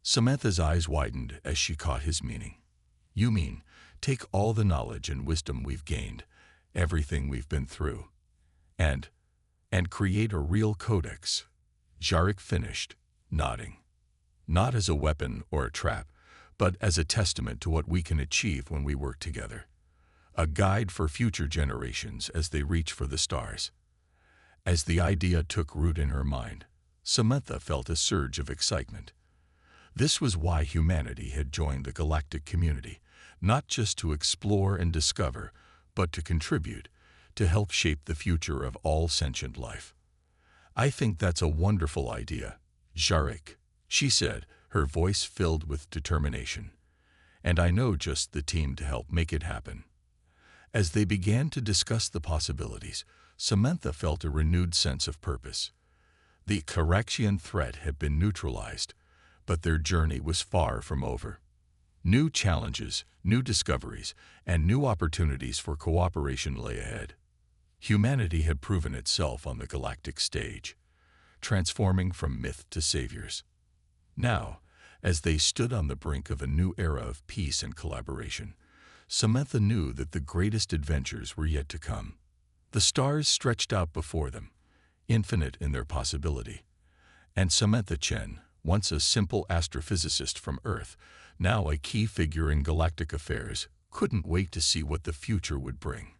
Samantha's eyes widened as she caught his meaning. You mean, take all the knowledge and wisdom we've gained, everything we've been through, and create a real codex? Jarek finished, nodding. Not as a weapon or a trap, but as a testament to what we can achieve when we work together. A guide for future generations as they reach for the stars. As the idea took root in her mind, Samantha felt a surge of excitement. This was why humanity had joined the galactic community, not just to explore and discover, but to contribute, to help shape the future of all sentient life. I think that's a wonderful idea, Jarek, she said, her voice filled with determination. And I know just the team to help make it happen. As they began to discuss the possibilities, Samantha felt a renewed sense of purpose. The Cyraxian threat had been neutralized, but their journey was far from over. New challenges, new discoveries, and new opportunities for cooperation lay ahead. Humanity had proven itself on the galactic stage, transforming from myth to saviors. Now, as they stood on the brink of a new era of peace and collaboration, Samantha knew that the greatest adventures were yet to come. The stars stretched out before them, infinite in their possibility. And Samantha Chen, once a simple astrophysicist from Earth, now a key figure in galactic affairs, couldn't wait to see what the future would bring.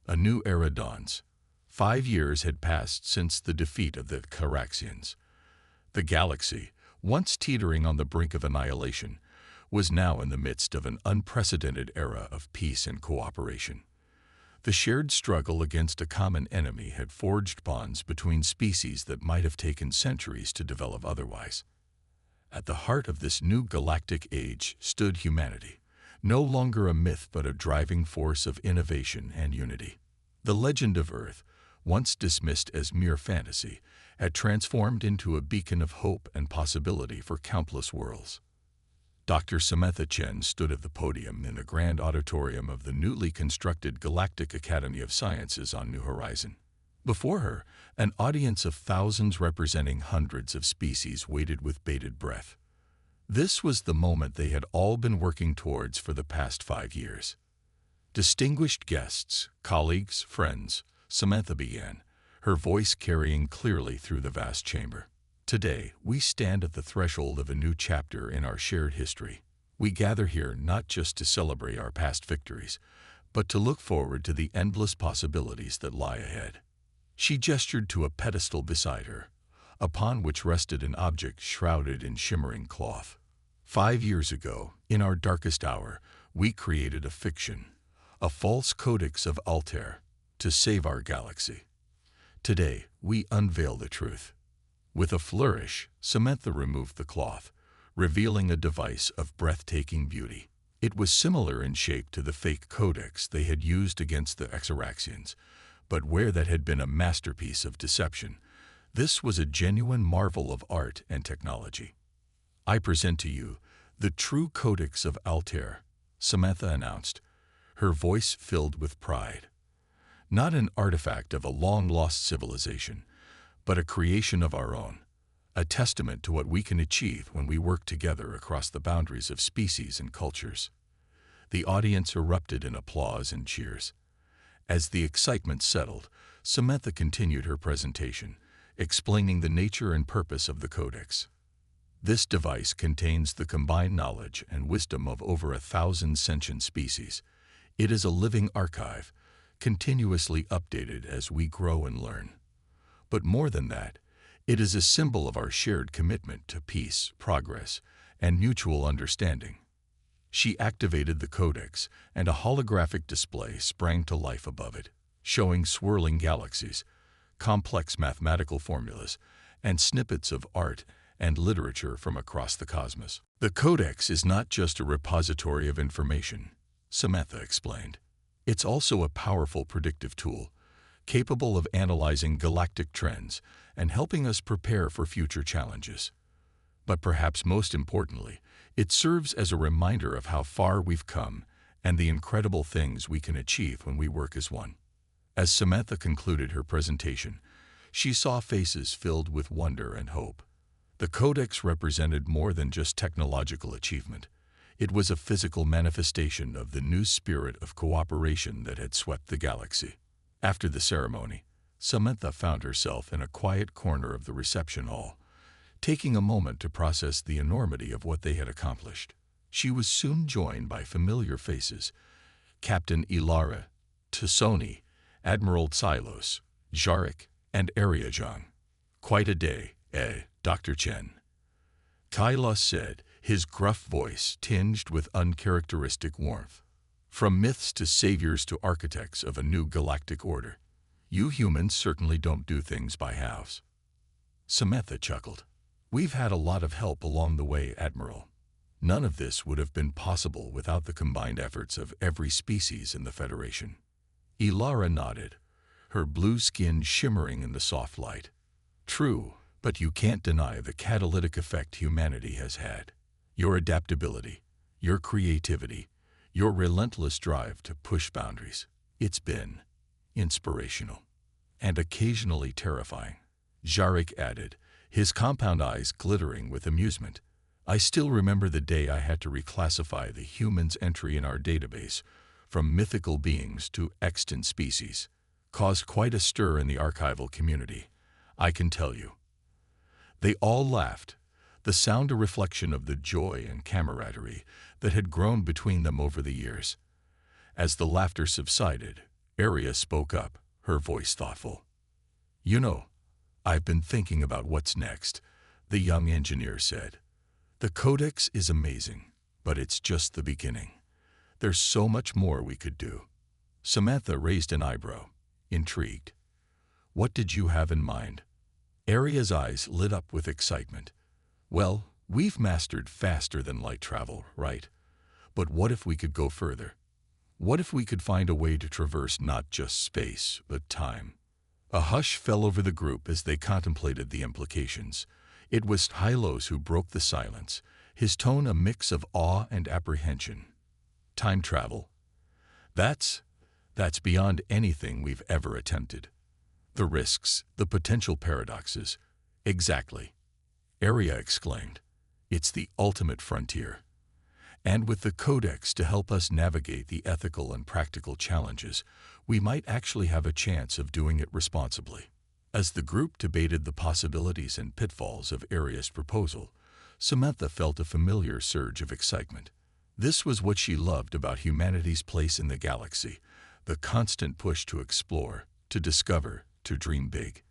A new era dawns. 5 years had passed since the defeat of the Caraxians. The galaxy, once teetering on the brink of annihilation, was now in the midst of an unprecedented era of peace and cooperation. The shared struggle against a common enemy had forged bonds between species that might have taken centuries to develop otherwise. At the heart of this new galactic age stood humanity, no longer a myth but a driving force of innovation and unity. The legend of Earth, once dismissed as mere fantasy, had transformed into a beacon of hope and possibility for countless worlds. Dr. Samantha Chen stood at the podium in the grand auditorium of the newly constructed Galactic Academy of Sciences on New Horizon. Before her, an audience of thousands representing hundreds of species waited with bated breath. This was the moment they had all been working towards for the past 5 years. Distinguished guests, colleagues, friends, Samantha began, her voice carrying clearly through the vast chamber. Today, we stand at the threshold of a new chapter in our shared history. We gather here not just to celebrate our past victories, but to look forward to the endless possibilities that lie ahead. She gestured to a pedestal beside her, upon which rested an object shrouded in shimmering cloth. 5 years ago, in our darkest hour, we created a fiction, a false codex of Altair, to save our galaxy. Today, we unveil the truth. With a flourish, Samantha removed the cloth, revealing a device of breathtaking beauty. It was similar in shape to the fake codex they had used against the Exaraxians, but where that had been a masterpiece of deception, this was a genuine marvel of art and technology. I present to you the true codex of Altair, Samantha announced, her voice filled with pride. Not an artifact of a long-lost civilization, but a creation of our own, a testament to what we can achieve when we work together across the boundaries of species and cultures. The audience erupted in applause and cheers. As the excitement settled, Samantha continued her presentation, explaining the nature and purpose of the codex. This device contains the combined knowledge and wisdom of over 1,000 sentient species. It is a living archive, continuously updated as we grow and learn. But more than that, it is a symbol of our shared commitment to peace, progress, and mutual understanding. She activated the codex, and a holographic display sprang to life above it, showing swirling galaxies, complex mathematical formulas, and snippets of art and literature from across the cosmos. The codex is not just a repository of information, Samantha explained. It's also a powerful predictive tool, capable of analyzing galactic trends and helping us prepare for future challenges. But perhaps most importantly, it serves as a reminder of how far we've come and the incredible things we can achieve when we work as one. As Samantha concluded her presentation, she saw faces filled with wonder and hope. The codex represented more than just technological achievement. It was a physical manifestation of the new spirit of cooperation that had swept the galaxy. After the ceremony, Samantha found herself in a quiet corner of the reception hall, taking a moment to process the enormity of what they had accomplished. She was soon joined by familiar faces: Captain Ilara, Tassoni, Admiral Tsilos, Jarek, and Arya Zhang. "Quite a day, Dr. Chen?" Kailos said, his gruff voice tinged with uncharacteristic warmth. "From myths to saviors to architects of a new galactic order, you humans certainly don't do things by halves." Samantha chuckled. "We've had a lot of help along the way, Admiral. None of this would have been possible without the combined efforts of every species in the Federation." Ilara nodded, her blue skin shimmering in the soft light. "True, but you can't deny the catalytic effect humanity has had. Your adaptability, your creativity, your relentless drive to push boundaries. It's been inspirational and occasionally terrifying," Jarek added, his compound eyes glittering with amusement. "I still remember the day I had to reclassify the human's entry in our database from mythical beings to extant species. Caused quite a stir in the archival community, I can tell you." They all laughed, the sound a reflection of the joy and camaraderie that had grown between them over the years. As the laughter subsided, Arya spoke up, her voice thoughtful. "You know, I've been thinking about what's next," the young engineer said. "The Codex is amazing, but it's just the beginning. There's so much more we could do." Samantha raised an eyebrow, intrigued. "What did you have in mind?" Arya's eyes lit up with excitement. "Well, we've mastered faster than light travel, right? But what if we could go further? What if we could find a way to traverse not just space, but time?" A hush fell over the group as they contemplated the implications. It was Hylos who broke the silence, his tone a mix of awe and apprehension. "Time travel? That's beyond anything we've ever attempted. The risks, the potential paradoxes." "Exactly," Arya exclaimed. "It's the ultimate frontier. And with the Codex to help us navigate the ethical and practical challenges, we might actually have a chance of doing it responsibly." As the group debated the possibilities and pitfalls of Arya's proposal, Samantha felt a familiar surge of excitement. This was what she loved about humanity's place in the galaxy, the constant push to explore, to discover, to dream big.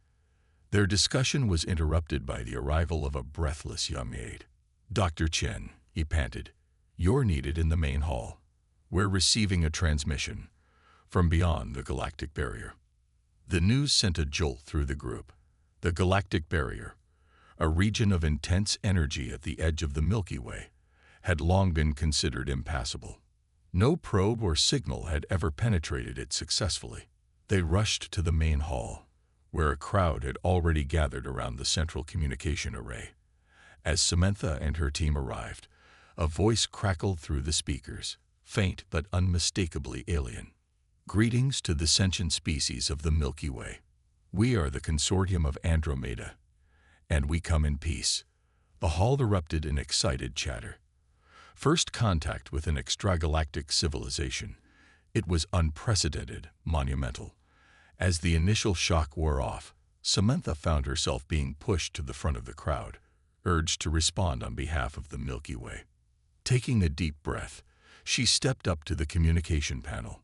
Their discussion was interrupted by the arrival of a breathless young aide. "Dr. Chen," he panted, "you're needed in the main hall. We're receiving a transmission from beyond the galactic barrier." The news sent a jolt through the group. The galactic barrier, a region of intense energy at the edge of the Milky Way, had long been considered impassable. No probe or signal had ever penetrated it successfully. They rushed to the main hall, where a crowd had already gathered around the central communication array. As Samantha and her team arrived, a voice crackled through the speakers, faint but unmistakably alien. "Greetings to the sentient species of the Milky Way. We are the Consortium of Andromeda, and we come in peace." The hall erupted in excited chatter. First contact with an extragalactic civilization, it was unprecedented, monumental. As the initial shock wore off, Samantha found herself being pushed to the front of the crowd, urged to respond on behalf of the Milky Way. Taking a deep breath, she stepped up to the communication panel.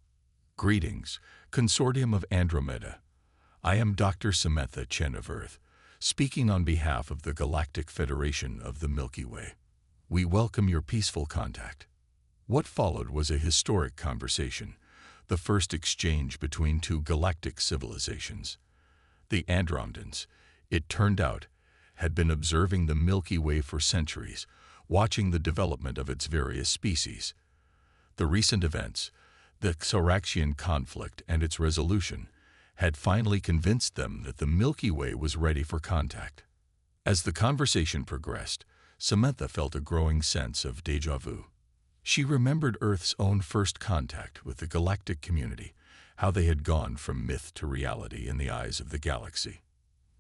"Greetings, Consortium of Andromeda. I am Dr. Samantha Chen of Earth, speaking on behalf of the Galactic Federation of the Milky Way. We welcome your peaceful contact." What followed was a historic conversation, the first exchange between two galactic civilizations. The Andromedans, it turned out, had been observing the Milky Way for centuries, watching the development of its various species. The recent events, the Xaraxian conflict and its resolution, had finally convinced them that the Milky Way was ready for contact. As the conversation progressed, Samantha felt a growing sense of déjà vu. She remembered Earth's own first contact with the galactic community, how they had gone from myth to reality in the eyes of the galaxy.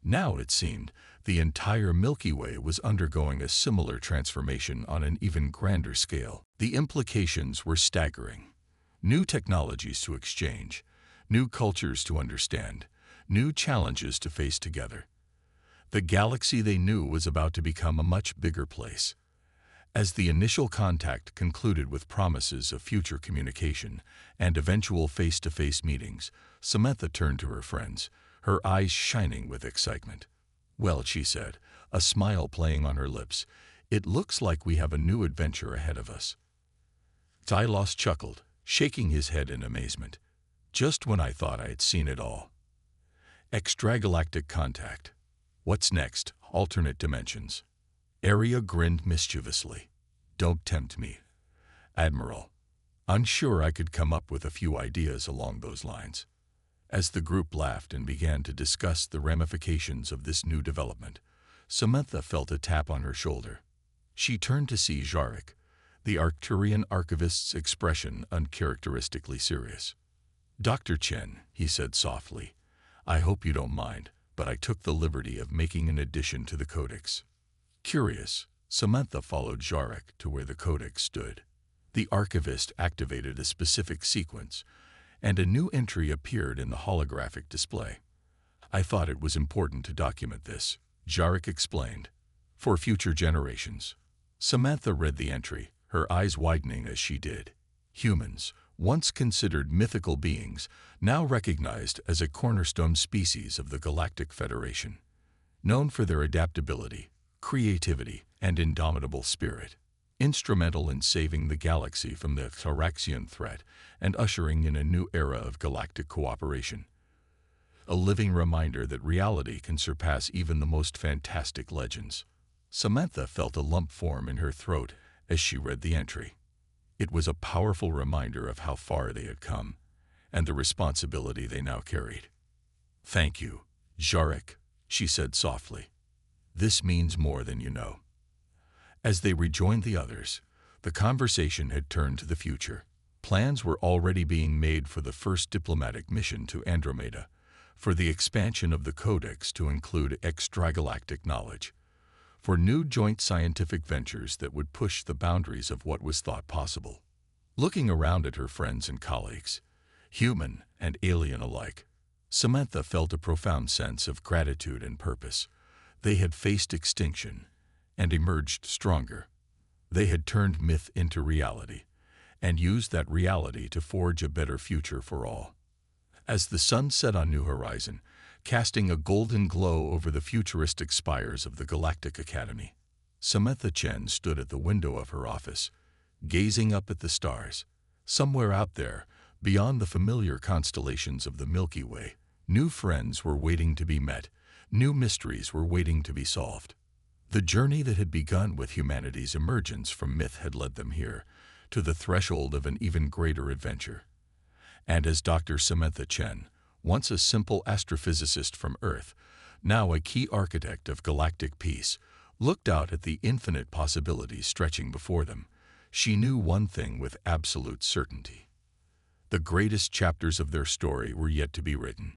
Now, it seemed, the entire Milky Way was undergoing a similar transformation on an even grander scale. The implications were staggering. New technologies to exchange, new cultures to understand, new challenges to face together. The galaxy they knew was about to become a much bigger place. As the initial contact concluded with promises of future communication and eventual face-to-face meetings, Samantha turned to her friends, her eyes shining with excitement. "Well," she said, a smile playing on her lips, "it looks like we have a new adventure ahead of us." Tylos chuckled, shaking his head in amazement. "Just when I thought I had seen it all. Extragalactic contact. What's next? Alternate dimensions." Arya grinned mischievously. "Don't tempt me, Admiral. I'm sure I could come up with a few ideas along those lines." As the group laughed and began to discuss the ramifications of this new development, Samantha felt a tap on her shoulder. She turned to see Jarek, the Arcturian archivist's expression uncharacteristically serious. "Dr. Chen," he said softly, "I hope you don't mind, but I took the liberty of making an addition to the codex." Curious, Samantha followed Jarek to where the codex stood. The archivist activated a specific sequence, and a new entry appeared in the holographic display. "I thought it was important to document this," Jarek explained, "for future generations." Samantha read the entry, her eyes widening as she did. Humans, once considered mythical beings, now recognized as a cornerstone species of the Galactic Federation, known for their adaptability, creativity, and indomitable spirit, instrumental in saving the galaxy from the Thraxian threat and ushering in a new era of galactic cooperation. A living reminder that reality can surpass even the most fantastic legends. Samantha felt a lump form in her throat as she read the entry. It was a powerful reminder of how far they had come, and the responsibility they now carried. "Thank you, Jarek," she said softly. "This means more than you know." As they rejoined the others, the conversation had turned to the future. Plans were already being made for the first diplomatic mission to Andromeda, for the expansion of the Codex to include extragalactic knowledge, for new joint scientific ventures that would push the boundaries of what was thought possible. Looking around at her friends and colleagues, human and alien alike, Samantha felt a profound sense of gratitude and purpose. They had faced extinction and emerged stronger. They had turned myth into reality and used that reality to forge a better future for all. As the sun set on New Horizon, casting a golden glow over the futuristic spires of the Galactic Academy, Samantha Chen stood at the window of her office, gazing up at the stars. Somewhere out there, beyond the familiar constellations of the Milky Way, new friends were waiting to be met, new mysteries were waiting to be solved. The journey that had begun with humanity's emergence from myth had led them here, to the threshold of an even greater adventure. And as Dr. Samantha Chen, once a simple astrophysicist from Earth, now a key architect of galactic peace, looked out at the infinite possibilities stretching before them, she knew one thing with absolute certainty. The greatest chapters of their story were yet to be written.